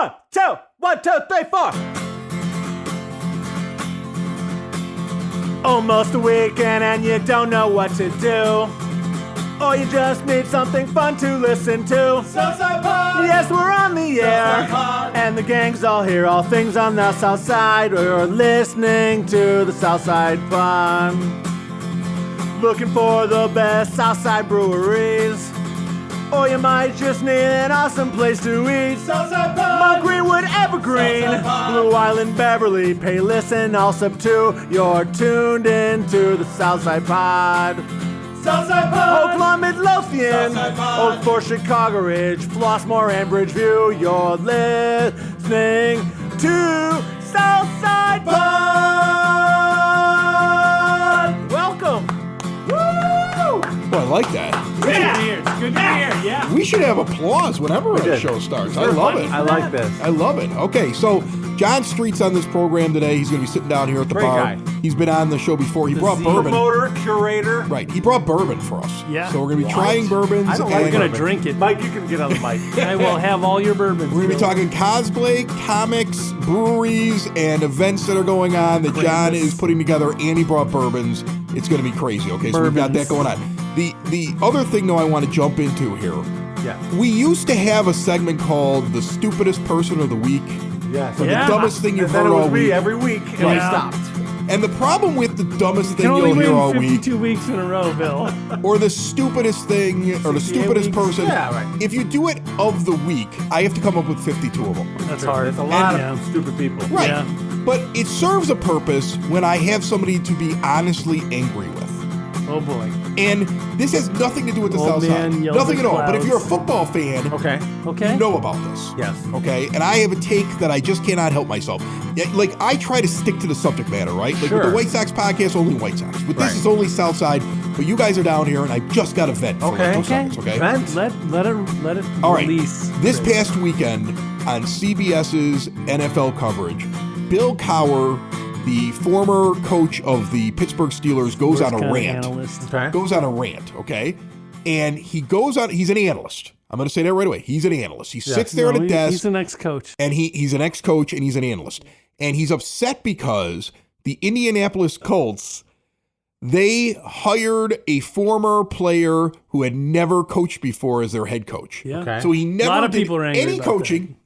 1, 2, 1, 2, 3, 4. Almost a weekend and you don't know what to do. Or you just need something fun to listen to. Southside Pod! Yes, we're on the air. Pod. And the gang's all here, all things on the South Side. We're listening to the Southside Pod. Looking for the best Southside breweries. Or you might just need an awesome place to eat. Southside Pod! Mount Greenwood, Evergreen, Southside Pod. Blue Island, Beverly, Payless, and Allsup 2. You're tuned into the Southside Pod. Southside Pod! Oakland, Midlothian, Southside Pod. Oak Forest, Chicago Ridge, Flossmoor, and Bridgeview. You're listening to Southside Pod. Welcome. Woo! Well, I like that. Good to hear. Good to hear. Yeah. We should have applause whenever a did. show starts. I love it. I like this. I love it. Okay, so John Streetz on this program today. He's going to be sitting down here at the Great bar. guy. He's been on the show before. He brought bourbon. Promoter, curator. Right, he brought bourbon for us. Yeah. So we're going to be trying bourbons. I don't like We're and gonna bourbon. drink it. Mike, you can get on the mic. I will have all your bourbons. We're going to be talking cosplay, comics, breweries, and events that are going on that John is putting together, and he brought bourbons. It's going to be crazy, okay? So we've got that going on. The other thing, though, I want to jump into here. Yeah. We used to have a segment called The Stupidest Person of the Week. Yes. Or Yeah. the dumbest thing you've And then heard it was all me week. every week, and Right. I stopped. And the problem with the dumbest thing Can only you'll hear all win week, 52 weeks in a row, Bill. or the stupidest thing, or the 68 stupidest weeks? person, Yeah, right. if you do it of the week, I have to come up with 52 of them. That's hard. It's a lot And- of stupid people. Right. Yeah. But it serves a purpose when I have somebody to be honestly angry with. Oh boy. And this has nothing to do with the Old South man Side. yells Nothing at at all. But if clouds. you're a football fan, Okay. Okay. you know about this. Yes. Okay, and I have a take that I just cannot help myself. Yeah, like, I try to stick to the subject matter, right? Like with Sure. the White Sox podcast, only White Sox. With this, Right. it's only Southside. But you guys are down here, and I just got a vent for Okay. like 2 seconds. Okay. Vent. Let it All right. release. This past weekend on CBS's NFL coverage, Bill Cowher, the former coach of the Pittsburgh Steelers, goes on Worst a kind of rant. analyst. Okay. Goes on a rant, okay? And he's an analyst. I'm going to say that right away. He's an analyst. He sits there at a desk. He's an ex-coach. And he's an ex-coach and he's an analyst. And he's upset because the Indianapolis Colts, they hired a former player who had never coached before as their head coach. Yeah. Okay. So he never lot of did people are angry any about coaching,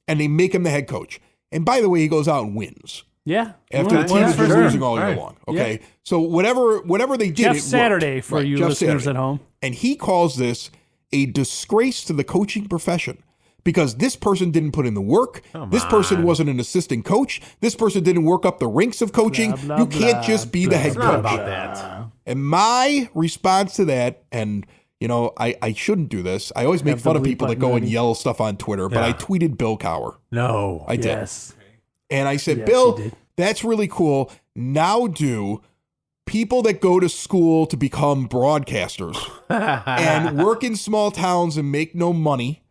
and they make him the head coach. And by the way, he goes out and wins Yeah. after the Well, team has been sure. losing all year Right. long. Okay, so whatever they did, Jeff it worked. Saturday for Right, you Jeff listeners Saturday. at home. And he calls this a disgrace to the coaching profession because this person didn't put in the work. This person wasn't an assistant coach. This person didn't work up the ranks of coaching. Blah, blah, You can't blah, just be the head It's not coach. about that. And my response to that, and you know, I shouldn't do this. I always make Have the fun of bleep people that button go and ready. yell stuff on Twitter, but Yeah. I tweeted Bill Cowher. No. I did. Yes. And I said, Yes, Bill, you did. that's really cool. Now do people that go to school to become broadcasters and work in small towns and make no money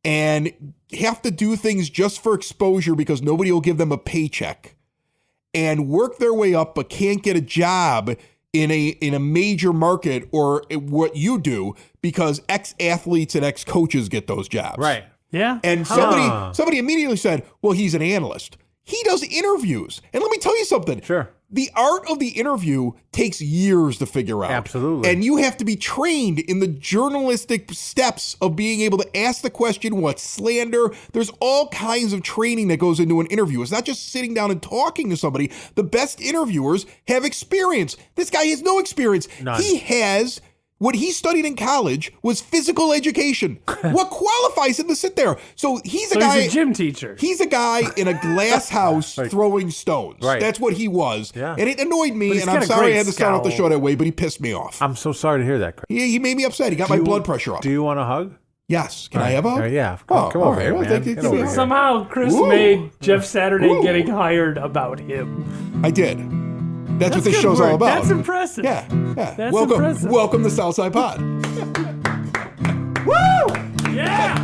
and have to do things just for exposure because nobody will give them a paycheck and work their way up but can't get a job in a major market or what you do because ex-athletes and ex-coaches get those jobs. Right. Yeah. And somebody immediately said, well, he's an analyst. He does interviews. And let me tell you something. Sure. The art of the interview takes years to figure out. Absolutely. And you have to be trained in the journalistic steps of being able to ask the question, what's slander? There's all kinds of training that goes into an interview. It's not just sitting down and talking to somebody. The best interviewers have experience. This guy has no experience. None. He has... What he studied in college was physical education. What qualifies him to sit there? So he's a So guy. he's a gym teacher. He's a guy in a glass house throwing stones. Right. That's what he was. Yeah. And it annoyed But me, he's and I'm got a sorry great I had to start off the scowl. show that way, but he pissed me off. I'm so sorry to hear that, Chris. He made me upset. He got my blood pressure up. Do you want a hug? Yes. Can I have a hug? Yeah. Oh, Come all over right. here, Well, man. thank you. Get Give me over a here. hug. Somehow Chris Ooh. made Jeff Saturday Ooh. getting hired about him. I did. That's what this good show's all work. about. That's impressive. Yeah. That's welcome. impressive. Welcome to Southside Pod. Yeah.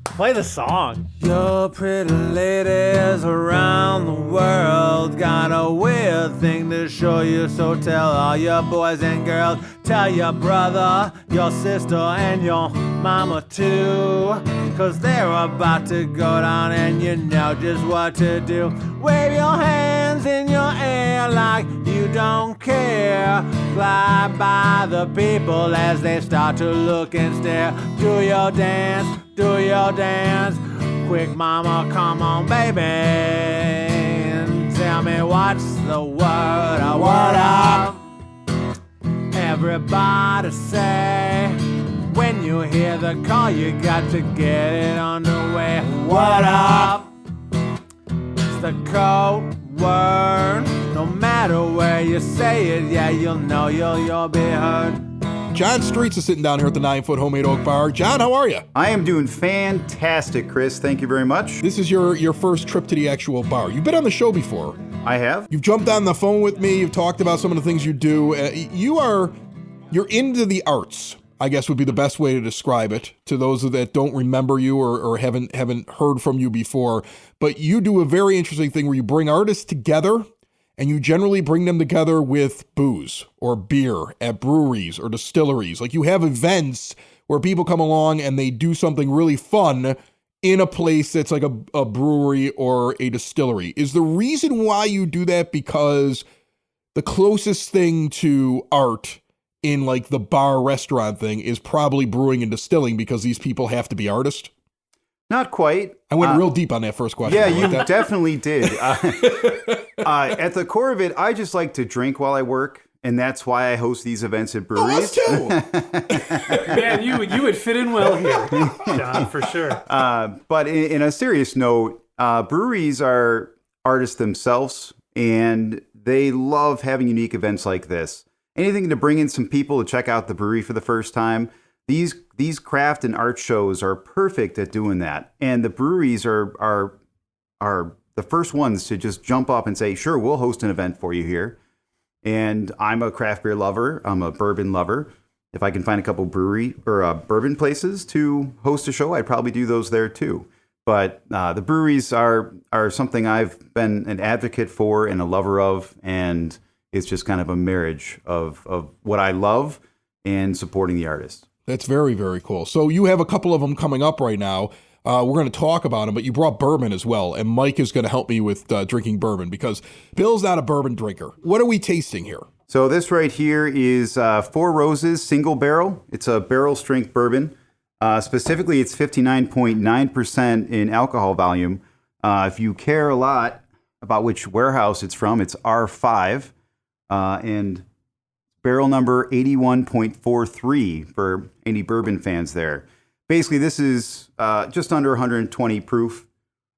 Play the song. Your pretty ladies around the world got a weird thing to show you, so tell all your boys and girls, tell your brother, your sister, and your mama too. 'cause they're about to go down and you know just what to do. Wave your hands in your air like you don't care. Fly by the people as they start to look and stare. Do your dance, do your dance. Quick mama, come on baby. And tell me what's the word, what up? Everybody say, when you hear the call, you got to get it underway. What up? It's the code word. No matter where you say it, yeah, you'll know you'll be heard. John Streetz is sitting down here at the 9 Foot Homemade Oak Bar. John, how are you? I am doing fantastic, Chris. Thank you very much. This is your first trip to the actual bar. You've been on the show before. I have. You've jumped on the phone with me. You've talked about some of the things you do. You're into the arts, I guess would be the best way to describe it to those that don't remember you or haven't heard from you before. But you do a very interesting thing where you bring artists together, and you generally bring them together with booze or beer at breweries or distilleries. Like, you have events where people come along and they do something really fun in a place that's like a brewery or a distillery. Is the reason why you do that because the closest thing to art in like the bar restaurant thing is probably brewing and distilling because these people have to be artists? Not quite. I went real deep on that first question. Yeah, you definitely did. At the core of it, I just like to drink while I work, and that's why I host these events at breweries. Oh, us too. Man, you would fit in well here, John, for sure. But in a serious note, breweries are artists themselves, and they love having unique events like this. Anything to bring in some people to check out the brewery for the first time. These craft and art shows are perfect at doing that. And the breweries are the first ones to just jump up and say, sure, we'll host an event for you here. And I'm a craft beer lover. I'm a bourbon lover. If I can find a couple brewery or bourbon places to host a show, I'd probably do those there too. But the breweries are something I've been an advocate for and a lover of, and it's just kind of a marriage of what I love and supporting the artist. That's very, very cool. So you have a couple of them coming up right now. We're going to talk about them, but you brought bourbon as well, and Mike is going to help me with drinking bourbon because Bill's not a bourbon drinker. What are we tasting here? So this right here is Four Roses single barrel. It's a barrel strength bourbon. Specifically, it's 59.9% in alcohol volume. If you care a lot about which warehouse it's from, it's R5. And barrel number 81.43 for any bourbon fans there. Basically, this is just under 120 proof.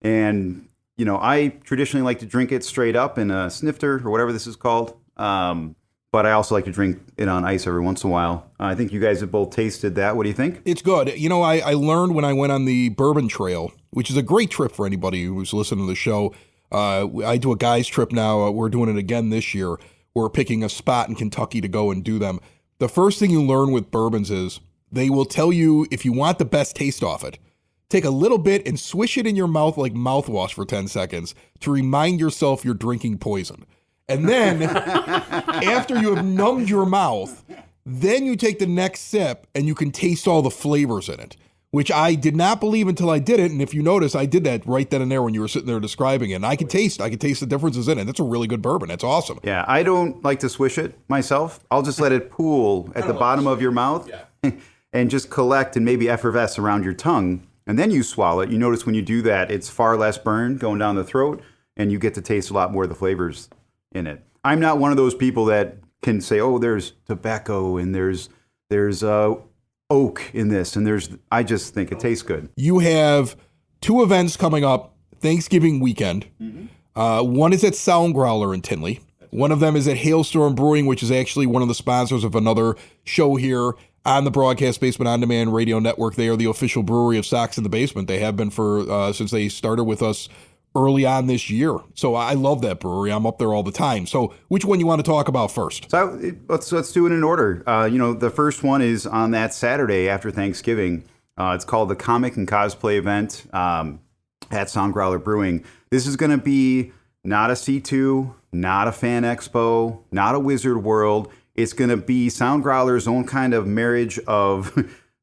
And, you know, I traditionally like to drink it straight up in a snifter or whatever this is called. But I also like to drink it on ice every once in a while. I think you guys have both tasted that. What do you think? It's good. You know, I learned when I went on the bourbon trail, which is a great trip for anybody who's listening to the show. I do a guy's trip now. We're doing it again this year. We're picking a spot in Kentucky to go and do them. The first thing you learn with bourbons is they will tell you if you want the best taste off it, take a little bit and swish it in your mouth like mouthwash for 10 seconds to remind yourself you're drinking poison. And then after you have numbed your mouth, then you take the next sip and you can taste all the flavors in it, which I did not believe until I did it. And if you notice, I did that right then and there when you were sitting there describing it. And I could taste the differences in it. That's a really good bourbon. That's awesome. Yeah, I don't like to swish it myself. I'll just let it pool at the bottom of your mouth and just collect and maybe effervesce around your tongue. And then you swallow it. You notice when you do that, it's far less burn going down the throat, and you get to taste a lot more of the flavors in it. I'm not one of those people that can say, oh, there's tobacco and there's oak in this, and I just think it tastes good. You have two events coming up Thanksgiving weekend. Mm-hmm. One is at Sound Growler in Tinley. One of them is at Hailstorm Brewing, which is actually one of the sponsors of another show here on the Broadcast Basement On Demand Radio Network. They are the official brewery of Sox in the Basement. They have been for since they started with us early on this year. So I love that brewery. I'm up there all the time. So which one you want to talk about first? So let's do it in order. The first one is on that Saturday after Thanksgiving. It's called the Comic and Cosplay event at Sound Growler Brewing. This is going to be not a C2, not a fan expo, not a Wizard World. It's going to be Sound Growler's own kind of marriage of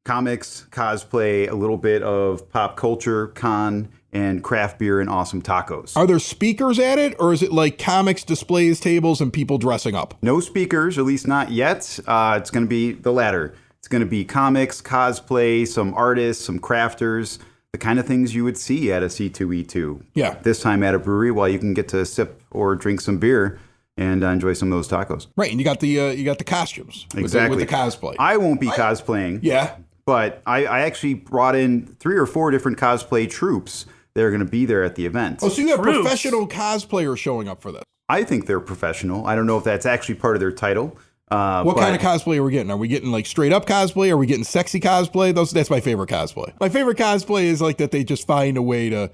comics, cosplay, a little bit of pop culture, con, and craft beer and awesome tacos. Are there speakers at it, or is it like comics, displays, tables, and people dressing up? No speakers, at least not yet. It's going to be the latter. It's going to be comics, cosplay, some artists, some crafters, the kind of things you would see at a C2E2. Yeah. This time at a brewery, while you can get to sip or drink some beer and enjoy some of those tacos. Right, and you got the costumes Exactly. with the cosplay. I won't be cosplaying. Yeah. But I actually brought in 3 or 4 different cosplay troops that are going to be there at the event. Oh, so you have professional cosplayers showing up for this. I think they're professional. I don't know if that's actually part of their title. What kind of cosplay are we getting? Are we getting like straight up cosplay? Are we getting sexy cosplay? That's my favorite cosplay. My favorite cosplay is like that they just find a way to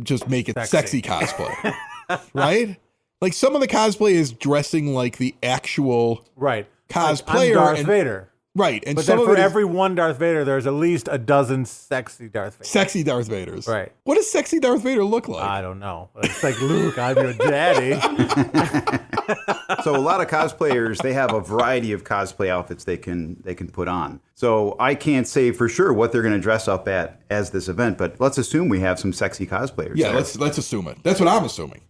just make it sexy cosplay. Right? Like some of the cosplay is dressing like the actual cosplayer. Like, I'm Darth Vader. Right. And But some then of for it is every one Darth Vader, there's at least a dozen sexy Darth Vaders. sexy Darth Vaders. Right. What does sexy Darth Vader look like? I don't know. It's like, Luke, I'm your daddy. So a lot of cosplayers, they have a variety of cosplay outfits they can put on. So I can't say for sure what they're going to dress up as this event, but let's assume we have some sexy cosplayers. Yeah, there. let's assume it. That's what I'm assuming.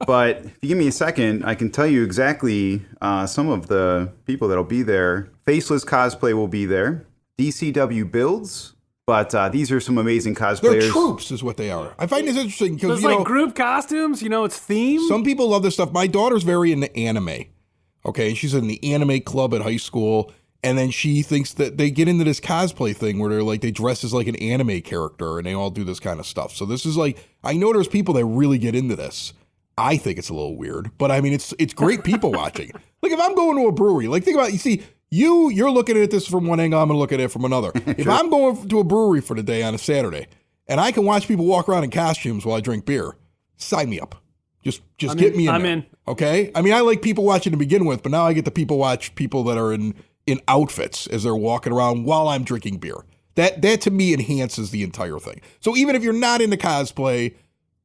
But if you give me a second, I can tell you exactly some of the people that'll be there. Faceless Cosplay will be there. DCW Builds. But these are some amazing cosplayers. They're troops is what they are. I find this interesting because, It's like group costumes, it's themed. some people love this stuff. My daughter's very into anime. Okay, she's in the anime club at high school, and then she thinks that they get into this cosplay thing where they dress as like an anime character, and they all do this kind of stuff. So this is like, I know there's people that really get into this. I think it's a little weird, but I mean, it's great people watching. Like if I'm going to a brewery, like think about it, you see, you're looking at this from one angle, I'm going to look at it from another. If I'm going to a brewery for the day on a Saturday, and I can watch people walk around in costumes while I drink beer, sign me up. Just get me in. I'm there, in. Okay? I mean, I like people watching to begin with, but now I get to people watch people that are in outfits as they're walking around while I'm drinking beer. That to me enhances the entire thing. So even if you're not into cosplay,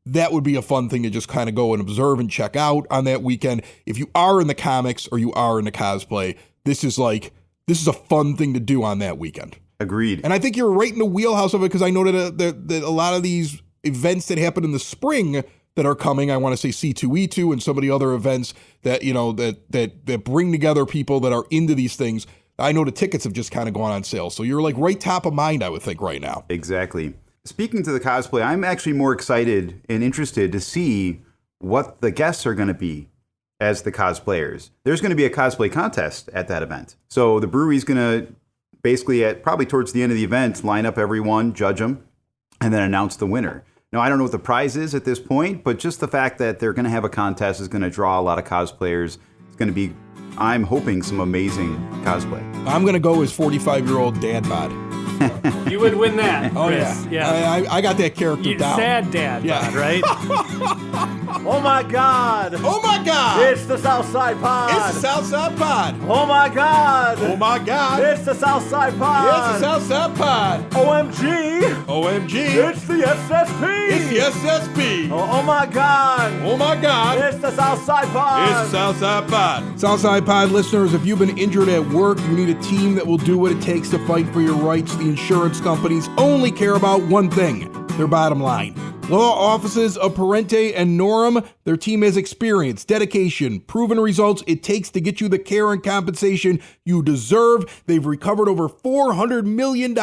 that would be a fun thing to just kind of go and observe and check out on that weekend. If you are in the comics or you are in the cosplay, this is a fun thing to do on that weekend. Agreed. And I think you're right in the wheelhouse of it because I know that a lot of these events that happen in the spring that are coming, I want to say C2E2 and some of the other events that, that bring together people that are into these things. I know the tickets have just kind of gone on sale. So you're like right top of mind, I would think, right now. Exactly. Speaking to the cosplay, I'm actually more excited and interested to see what the guests are going to be as the cosplayers. There's going to be a cosplay contest at that event. So the brewery's going to basically, probably towards the end of the event, line up everyone, judge them, and then announce the winner. Now, I don't know what the prize is at this point, but just the fact that they're going to have a contest is going to draw a lot of cosplayers. It's going to be, I'm hoping, some amazing cosplay. I'm going to go as 45-year-old dad bod. You would win that. Oh, Chris. yeah. I got that character down. Sad dad, bod, right? Oh my God! Oh, my God. It's the Southside Pod! It's the Southside Pod. Oh my God! Oh, my God. It's the Southside Pod! It's the Southside Pod. OMG! OMG. It's the SSP! It's the SSP. Oh my God! Oh, my God. It's the Southside Pod! It's the Southside Pod. Southside Pod listeners, if you've been injured at work, you need a team that will do what it takes to fight for your rights. The insurance companies only care about one thing, their bottom line. Law offices of Parente and Norham, their team has experience, dedication, proven results it takes to get you the care and compensation you deserve. They've recovered over $400 million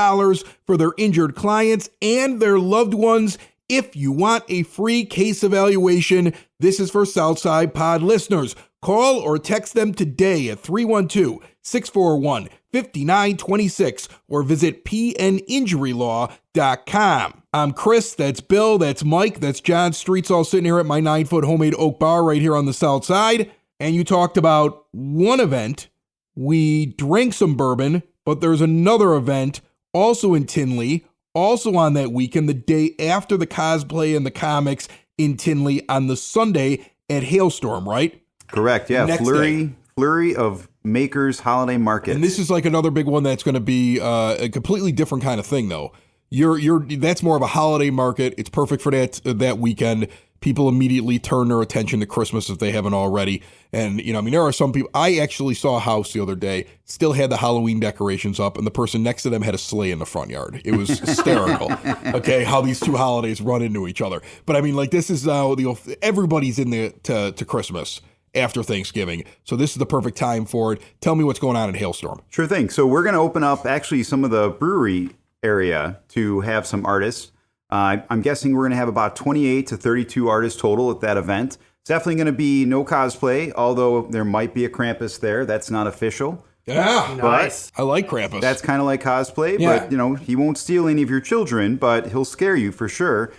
for their injured clients and their loved ones. If you want a free case evaluation, this is for Southside Pod listeners. Call or text them today at 312-641-5926 or visit pninjurylaw.com. I'm Chris, that's Bill, that's Mike, that's John. Streetz all sitting here at my 9-foot homemade oak bar right here on the south side. And you talked about one event. We drank some bourbon, but there's another event also in Tinley, also on that weekend, the day after the cosplay and the comics in Tinley on the Sunday at Hailstorm, right? Correct, yeah. Next Flurry of Makers Holiday Market. And this is like another big one that's going to be a completely different kind of thing, though. That's more of a holiday market. It's perfect for that weekend people immediately turn their attention to Christmas if they haven't already. And, you know, I mean, there are some people, I actually saw a house the other day, still had the Halloween decorations up, and the person next to them had a sleigh in the front yard. It was hysterical, okay, how these two holidays run into each other. But I mean, like, this is everybody's in the to Christmas after Thanksgiving. So this is the perfect time for it. Tell me what's going on in Hailstorm. Sure thing. So we're going to open up actually some of the brewery area to have some artists. I'm guessing we're going to have about 28 to 32 artists total at that event. It's definitely going to be no cosplay, although there might be a Krampus there. That's not official. Yeah, Nice. I like Krampus. That's kind of like cosplay, Yeah. but, you know, he won't steal any of your children, but he'll scare you for sure.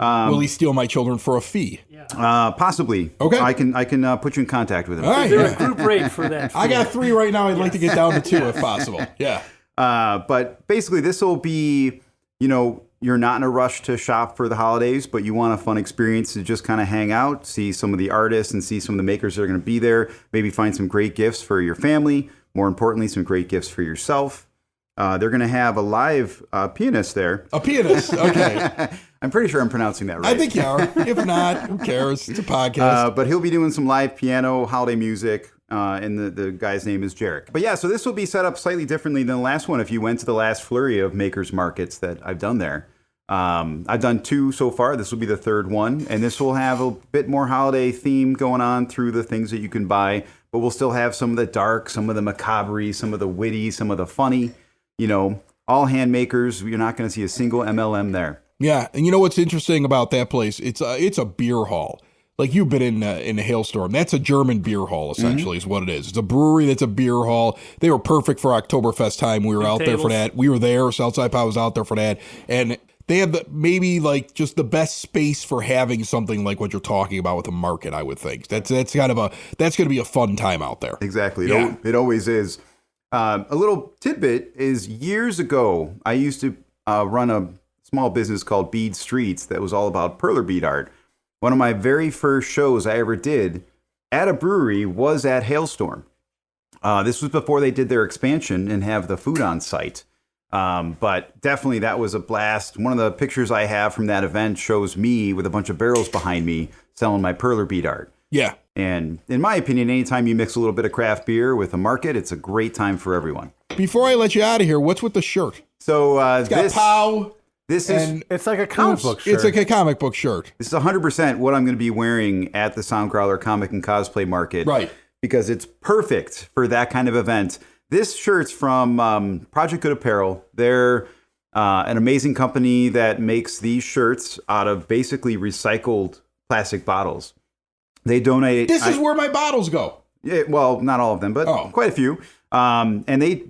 Will he steal my children for a fee? Possibly. Okay. I can put you in contact with him. All right. Is there Yeah. a group rate for that? I got 3 right now. I'd like to get down to 2 if possible. Yeah. But basically, this will be, you know, you're not in a rush to shop for the holidays, but you want a fun experience to just kind of hang out, see some of the artists and see some of the makers that are going to be there. Maybe find some great gifts for your family. More importantly, some great gifts for yourself. They're going to have a live pianist there. A pianist. Okay. I'm pretty sure I'm pronouncing that right. I think you are. If not, who cares? It's a podcast. But he'll be doing some live piano, holiday music, and the guy's name is Jarek. But yeah, so this will be set up slightly differently than the last one if you went to the last flurry of makers markets that I've done there. I've done 2 so far. This will be the 3rd one. And this will have a bit more holiday theme going on through the things that you can buy. But we'll still have some of the dark, some of the macabre, some of the witty, some of the funny. You know, all hand makers. You're not going to see a single MLM there. Yeah, and you know what's interesting about that place? It's a beer hall. Like, you've been in a Hailstorm. That's a German beer hall, essentially, is what it is. It's a brewery that's a beer hall. They were perfect for Oktoberfest time. We were out there for that. We were there. Southside Pie was out there for that. And they have maybe like just the best space for having something like what you're talking about with a market, I would think. That's going to be a fun time out there. Exactly. Yeah. It always is. A little tidbit is years ago, I used to run a small business called Bead Streetz that was all about perler bead art. One of my very first shows I ever did at a brewery was at Hailstorm. This was before they did their expansion and have the food on site. But definitely that was a blast. One of the pictures I have from that event shows me with a bunch of barrels behind me selling my perler bead art. Yeah. And in my opinion, anytime you mix a little bit of craft beer with a market, it's a great time for everyone. Before I let you out of here, what's with the shirt? So It's got POW. This is It's like a comic book shirt. It's like a comic book shirt. This is 100% what I'm going to be wearing at the Soundcrawler Comic and Cosplay Market. Right. Because it's perfect for that kind of event. This shirt's from Project Good Apparel. They're an amazing company that makes these shirts out of basically recycled plastic bottles. They donate. This is where my bottles go. Yeah, well, not all of them, but quite a few. And they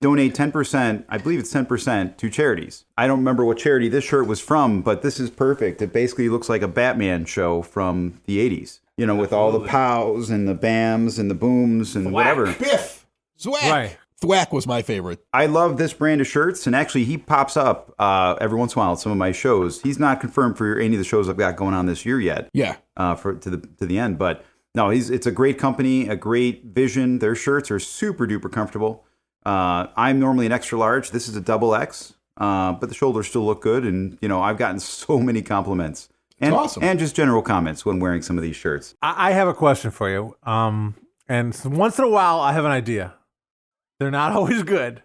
donate 10%, I believe it's 10% to charities. I don't remember what charity this shirt was from, but this is perfect. It basically looks like a Batman show from the 80s. You know, with all the pows and the bams and the booms and whatever. Biff. Thwack. Right. Thwack was my favorite. I love this brand of shirts, and actually he pops up every once in a while at some of my shows. He's not confirmed for any of the shows I've got going on this year yet. Yeah. To the end, but no, it's a great company, a great vision. Their shirts are super duper comfortable. I'm normally an extra large. This is a double X, but the shoulders still look good, and you know I've gotten so many compliments and awesome. and just general comments when wearing some of these shirts. I have a question for you. And once in a while, I have an idea. They're not always good,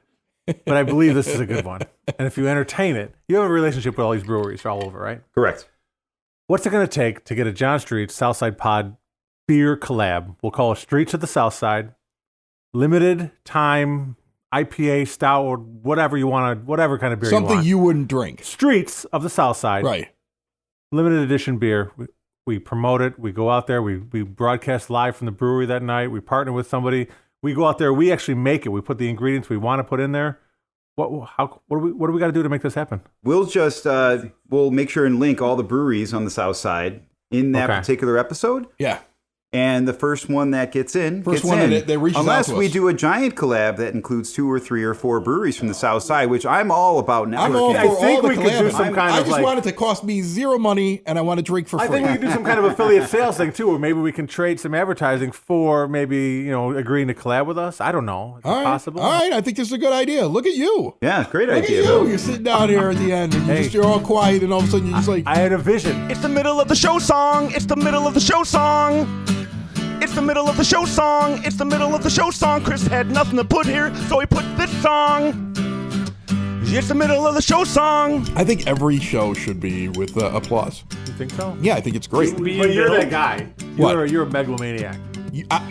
but I believe this is a good one. And if you entertain it, you have a relationship with all these breweries all over, right? Correct. What's it going to take to get a John Streetz Southside Pod beer collab? We'll call it Streets of the Southside. Limited time IPA, stout, or whatever you want to, whatever kind of beer Something you want. you wouldn't drink. Streets of the Southside. Right. Limited edition beer. We promote it. We go out there. We broadcast live from the brewery that night. We partner with somebody. We go out there. We actually make it. We put the ingredients we want to put in there. What do we got to do to make this happen? We'll just we'll make sure and link all the breweries on the south side in that particular episode. Yeah. And the first one that gets in, First gets one in. that reaches out Unless to we us. do a giant collab that includes 2 or 3 or 4 breweries from the South Side, which I'm all about networking. I'm all for I think all we the could do collabs. some kind I of just like- want it to cost me zero money, and I want to drink for free. I think we could do some kind of affiliate sales thing too, or maybe we can trade some advertising for maybe agreeing to collab with us. I don't know. Is it all right. possible? All right, I think this is a good idea. Look at you. Yeah, great Look idea. at Bill. you. You're sitting down here at the end, and you're all quiet, and all of a sudden you're just like, I had a vision. It's the middle of the show song. It's the middle of the show song. It's the middle of the show song. It's the middle of the show song. Chris had nothing to put here, so he put this song. It's the middle of the show song. I think every show should be with applause. You think so? Yeah, I think it's great. But you're that guy. What? You're a megalomaniac.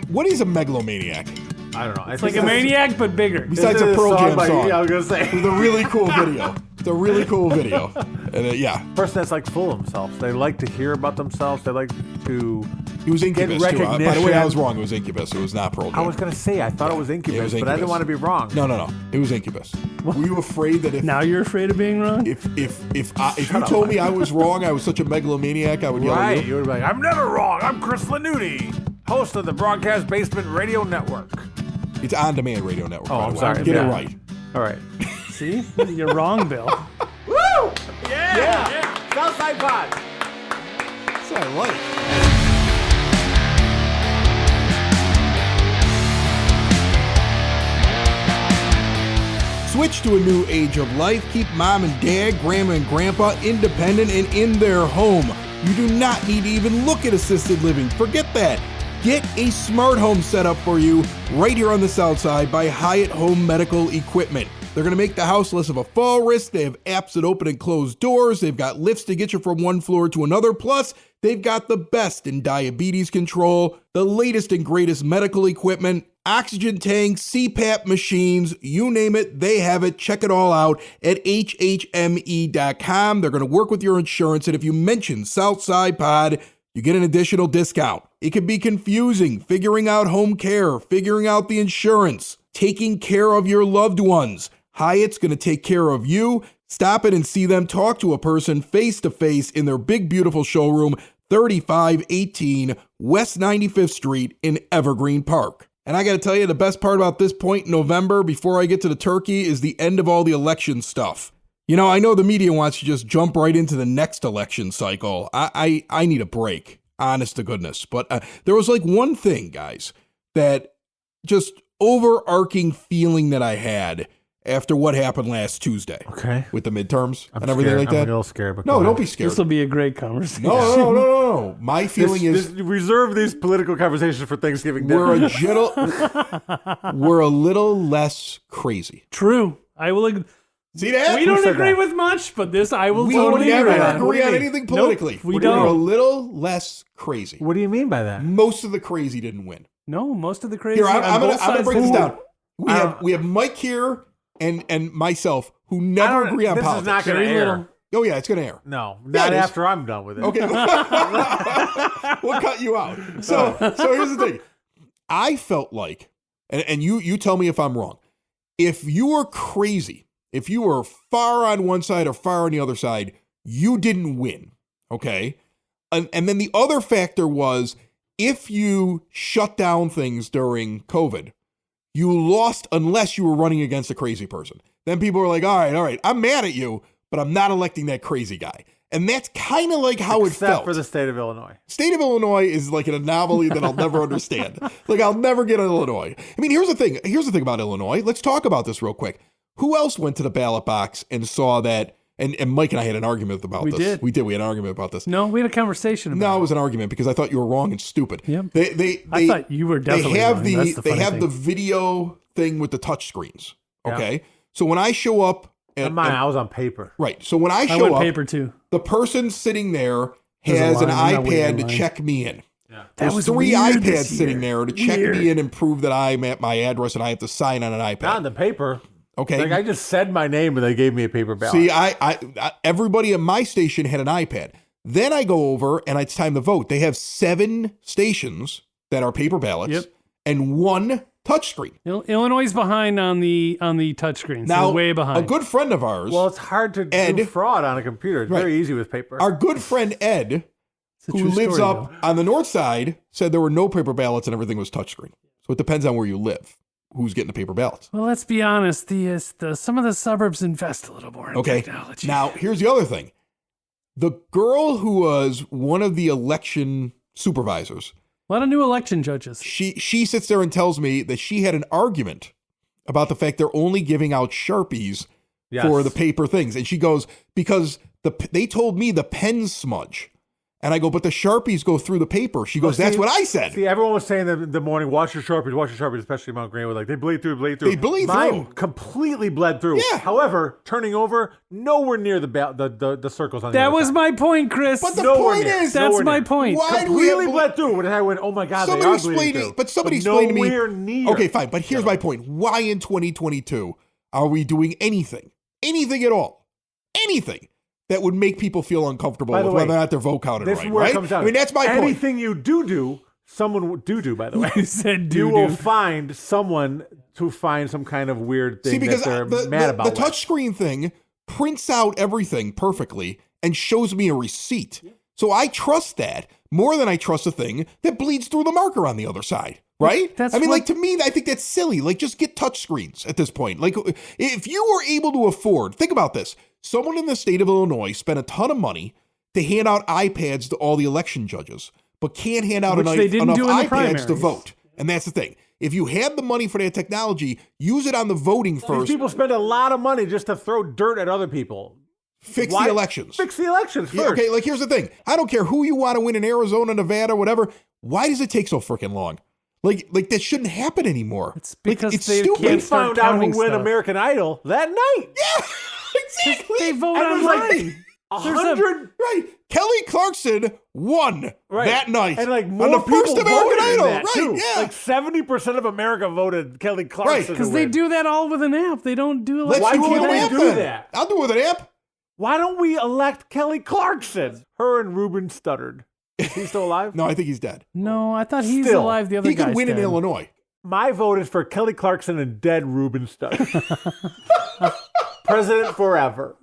What is a megalomaniac? I don't know. It's like a maniac, but bigger. Besides a Pearl Jam song. Yeah, I was gonna say. It's a really cool video. It's a really cool video. And yeah, Person that's like full of themselves. They like to hear about themselves. They like to. it was Incubus too. By the way, recognition. I was wrong. It was Incubus. It was not Pearl Jam. I was gonna say I thought it was Incubus, it was but I didn't Incubus. want to be wrong. No. It was Incubus. Were you afraid that if Now you're afraid of being wrong? if you told me I was wrong, I was such a megalomaniac, I would yell Right. at you? You would be like, I'm never wrong. I'm Chris Lanuti, host of the Broadcast Basement Radio Network. It's On Demand Radio Network. Oh, by the I'm way. sorry. Get Yeah. it right. All right. See? You're wrong, Bill. Woo! Yeah! Southside Pod. That's what I like. Switch to a new age of life. Keep mom and dad, grandma and grandpa independent and in their home. You do not need to even look at assisted living. Forget that. Get a smart home set up for you right here on the South Side by Hyatt Home Medical Equipment. They're going to make the house less of a fall risk. They have apps that open and close doors. They've got lifts to get you from one floor to another. Plus, they've got the best in diabetes control, the latest and greatest medical equipment, oxygen tanks, CPAP machines, you name it, they have it. Check it all out at hhme.com. They're going to work with your insurance, and if you mention Southside Pod, you get an additional discount. It can be confusing figuring out home care, figuring out the insurance, taking care of your loved ones. Hyatt's going to take care of you. Stop it and see them talk to a person face to face in their big, beautiful showroom, 3518 West 95th Street in Evergreen Park. And I got to tell you, the best part about this point in November, before I get to the turkey, is the end of all the election stuff. You know, I know the media wants to just jump right into the next election cycle. I need a break, honest to goodness. But there was like one thing, guys, that just overarching feeling that I had after what happened last Tuesday. Okay. With the midterms I'm and everything scared. like that. I'm a little scared. But No, go don't ahead. be scared. This will be a great conversation. No. My feeling is reserve these political conversations for Thanksgiving dinner. we're a little less crazy. True. I will. See that? We don't said agree that? with much, but this I will We totally never agree on. agree on anything politically. Nope, we We're don't. a little less crazy. What do you mean by that? Most of the crazy didn't win. No, most of the crazy. Here, I'm on gonna both sides break this of the- down. We have Mike here and myself who never agree on this politics. is not going to Very air. little. Oh yeah, it's gonna air. No, Yeah, not it is. after I'm done with it. Okay, we'll cut you out. So here's the thing. I felt like, and you tell me if I'm wrong. If you were crazy, if you were far on one side or far on the other side, you didn't win. Okay, and then the other factor was if you shut down things during COVID, you lost unless you were running against a crazy person. Then people were like, all right, I'm mad at you, but I'm not electing that crazy guy. And that's kind of like how it Except felt. for the state of Illinois. State of Illinois is like an anomaly that I'll never understand. Like, I'll never get Illinois. I mean, here's the thing. Here's the thing about Illinois. Let's talk about this real quick. Who else went to the ballot box and saw that? And Mike and I had an argument about We this. did. We did. We had an argument about this. No, we had a conversation about No, it it. was an argument because I thought you were wrong and stupid. Yep. They I thought you were definitely they have wrong. the That's the they funny have thing. the video thing with the touch screens. Yeah. Okay. So when I show up and, I was on paper. right. So when I I show went up, paper too. the person sitting there There's a has an line. I'm not waiting iPad in to line. check me in. That There's was 3 weird iPads this sitting year. there to check Weird. me in and prove that I'm at my address and I have to sign on an iPad. Not on the paper. Okay. Like I just said my name and they gave me a paper ballot. See, I everybody at my station had an iPad. Then I go over and it's time to vote. They have 7 stations that are paper ballots Yep. and 1 touchscreen. Illinois is behind on the touchscreen. So Now, they're way behind. a good friend of ours, well, it's hard to do Ed. fraud on a computer. It's Right. very easy with paper. our good friend Ed, who true lives story, up on the north side, said there were no paper ballots and everything was touchscreen. So it depends on where you live, who's getting the paper ballots. Well, let's be honest. Some of the suburbs invest a little more in Okay. technology. Now, here's the other thing. The girl who was one of the election supervisors, a lot of new election judges. she sits there and tells me that she had an argument about the fact they're only giving out Sharpies for the paper things. And she goes, because they told me the pens smudge. And I go, but the Sharpies go through the paper. She goes, that's what I said. See, everyone was saying that in the morning, watch your Sharpies, especially Mount Greenwood. Like, they bleed through. They bleed Mine through. completely bled through. Yeah. However, turning over, nowhere near the circles on the That other was side. my point, Chris. But the Nowhere point near. is, That's nowhere my near. point. why do we have Completely bled through. And I went, oh my God, Somebody they are explain bleeding to me, through. but somebody explain to me. Nowhere near. Okay, fine. But here's my point. Why in 2022 are we doing anything at all, anything that would make people feel uncomfortable By with the way, whether or not their vote counted this right, is where right? it comes down. I mean, that's my point. Anything you do, someone would do, by the way. You said You will doo-doo. find someone to find some kind of weird thing See, because that they're mad about. the touchscreen thing prints out everything perfectly and shows me a receipt. So I trust that more than I trust a thing that bleeds through the marker on the other side. Right? That's I mean, what- like, to me, I think that's silly. Like, just get touchscreens at this point. Like, if you were able to afford, think about this. Someone in the state of Illinois spent a ton of money to hand out iPads to all the election judges, but can't hand out Which they didn't enough do in the iPads primaries. to vote. And that's the thing. If you had the money for that technology, use it on the voting These first. people spend a lot of money just to throw dirt at other people. Fix Why- the elections. Fix the elections first. Yeah, okay, like, here's the thing. I don't care who you want to win in Arizona, Nevada, whatever. Why does it take so freaking long? Like that shouldn't happen anymore. It's because it's they stupid. We can't start found out who counting win stuff. American Idol that night. Yeah, exactly. They vote And it was like online. There's a- 100. Right. Kelly Clarkson won Right. that night. And like on more the first people American voted in Idol. that, Right, too. yeah. Like 70% of America voted Kelly Clarkson. to Because they win. do that all with an app. They don't do Let's like Why do it with can't an we app do then. that? I'll do it with an app. Why don't we elect Kelly Clarkson? Her and Ruben Studdard. Is he still alive? No, I think he's dead. No, I thought he's Still, alive. The other He could guy's win in dead. Illinois. My vote is for Kelly Clarkson and dead Ruben Studdard. President forever.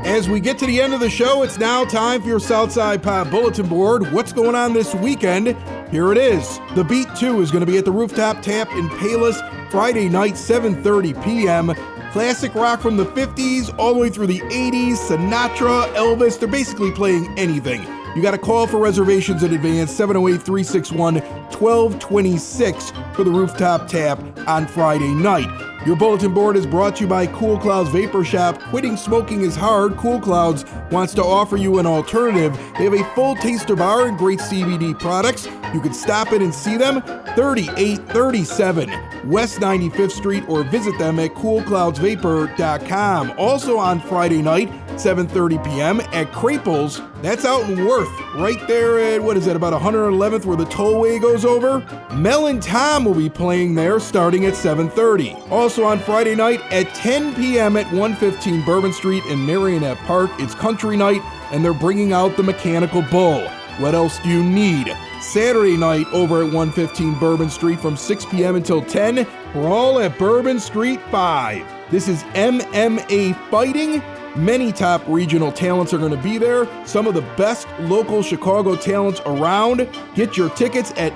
As we get to the end of the show, it's now time for your Southside Pod Bulletin Board. What's going on this weekend? Here it is. The Beat 2 is going to be at the Rooftop Tap in Palos Friday night, 7:30 p.m. Classic rock from the 50s all the way through the 80s, Sinatra, Elvis. They're basically playing anything. You got to call for reservations in advance, 708-361-1226 for the Rooftop Tap on Friday night. Your bulletin board is brought to you by Cool Clouds Vapor Shop. Quitting smoking is hard. Cool Clouds wants to offer you an alternative. They have a full taster bar and great CBD products. You can stop in and see them, 3837 West 95th Street, or visit them at coolcloudsvapor.com. Also on Friday night, 7:30 p.m. at Craples. That's out in Worth, right there at, what is that, about 111th where the tollway goes over? Mel and Tom will be playing there starting at 7:30. Also on Friday night at 10 p.m. at 115 Bourbon Street in Marionette Park, it's country night, and they're bringing out the Mechanical Bull. What else do you need? Saturday night over at 115 Bourbon Street from 6 p.m. until 10. We're all at Bourbon Street 5. This is MMA Fighting. Many top regional talents are going to be there. Some of the best local Chicago talents around. Get your tickets at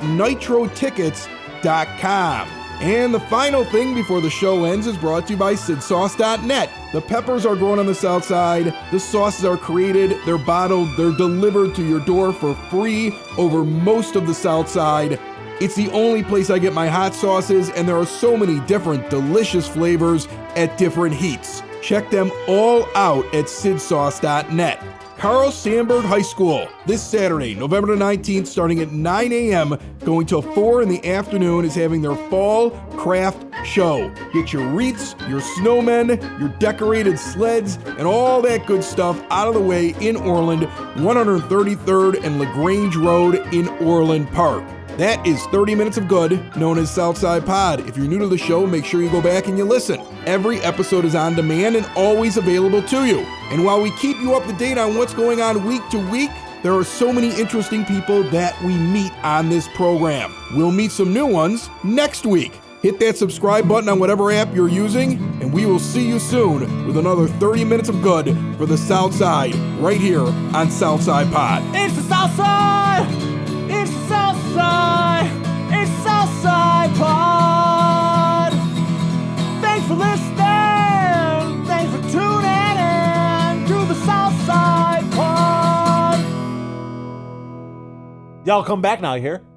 nitrotickets.com. And the final thing before the show ends is brought to you by SidSauce.net. The peppers are grown on the south side. The sauces are created, they're bottled, they're delivered to your door for free over most of the south side. It's the only place I get my hot sauces, and there are so many different delicious flavors at different heats. Check them all out at SidSauce.net. Carl Sandburg High School, this Saturday, November the 19th, starting at 9 a.m., going till 4 in the afternoon, is having their fall craft show. Get your wreaths, your snowmen, your decorated sleds, and all that good stuff out of the way in Orland, 133rd and LaGrange Road in Orland Park. That is 30 Minutes of Good, known as Southside Pod. If you're new to the show, make sure you go back and you listen. Every episode is on demand and always available to you. And while we keep you up to date on what's going on week to week, there are so many interesting people that we meet on this program. We'll meet some new ones next week. Hit that subscribe button on whatever app you're using, and we will see you soon with another 30 minutes of good for the South Side, right here on Southside Pod. It's the South Side! It's the South Side! It's Southside Pod! Thanks for listening! Thanks for tuning in to the Southside Pod! Y'all come back now, you hear?